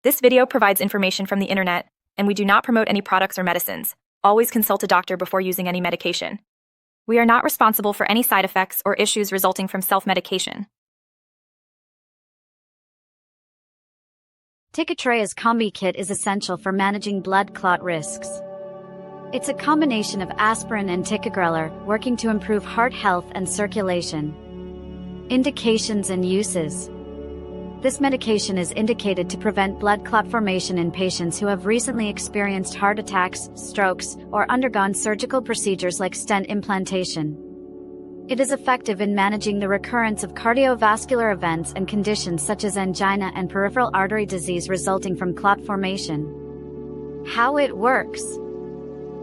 This video provides information from the internet, and we do not promote any products or medicines. Always consult a doctor before using any medication. We are not responsible for any side effects or issues resulting from self-medication. Ticatroy As Combi Kit is essential for managing blood clot risks. It's a combination of aspirin and ticagrelor, working to improve heart health and circulation. Indications and uses. This medication is indicated to prevent blood clot formation in patients who have recently experienced heart attacks, strokes, or undergone surgical procedures like stent implantation. It is effective in managing the recurrence of cardiovascular events and conditions such as angina and peripheral artery disease resulting from clot formation. How it works.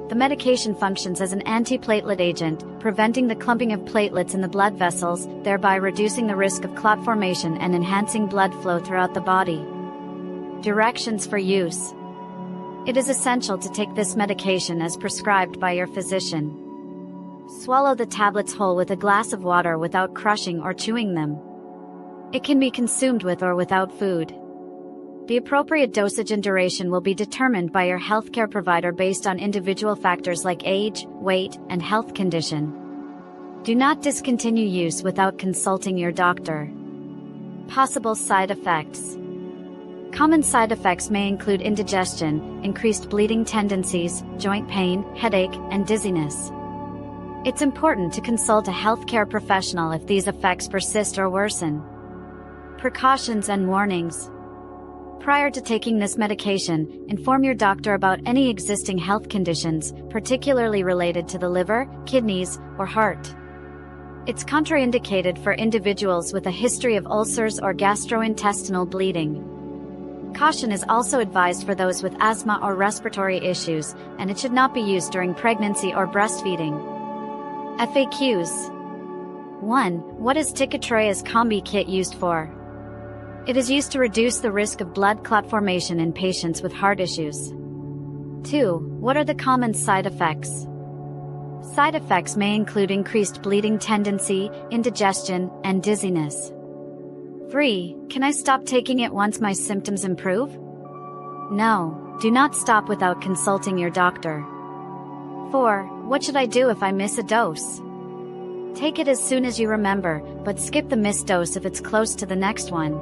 The medication functions as an antiplatelet agent, preventing the clumping of platelets in the blood vessels, thereby reducing the risk of clot formation and enhancing blood flow throughout the body. Directions for use. It is essential to take this medication as prescribed by your physician. Swallow the tablets whole with a glass of water without crushing or chewing them. It can be consumed with or without food. The appropriate dosage and duration will be determined by your healthcare provider based on individual factors like age, weight, and health condition. Do not discontinue use without consulting your doctor. Possible side effects. Common side effects may include indigestion, increased bleeding tendencies, joint pain, headache, and dizziness. It's important to consult a healthcare professional if these effects persist or worsen. Precautions and warnings. Prior to taking this medication, inform your doctor about any existing health conditions, particularly related to the liver, kidneys, or heart. It's contraindicated for individuals with a history of ulcers or gastrointestinal bleeding. Caution is also advised for those with asthma or respiratory issues, and it should not be used during pregnancy or breastfeeding. FAQs. 1. What is Ticatroy As Combi Kit used for? It is used to reduce the risk of blood clot formation in patients with heart issues. 2. What are the common side effects? Side effects may include increased bleeding tendency, indigestion, and dizziness. 3. Can I stop taking it once my symptoms improve? No, do not stop without consulting your doctor. 4. What should I do if I miss a dose? Take it as soon as you remember, but skip the missed dose if it's close to the next one.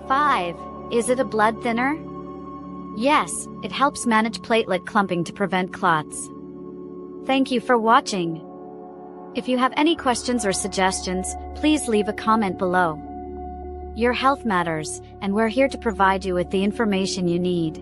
5. Is it a blood thinner? Yes, it helps manage platelet clumping to prevent clots. Thank you for watching. If you have any questions or suggestions, please leave a comment below. Your health matters, and we're here to provide you with the information you need.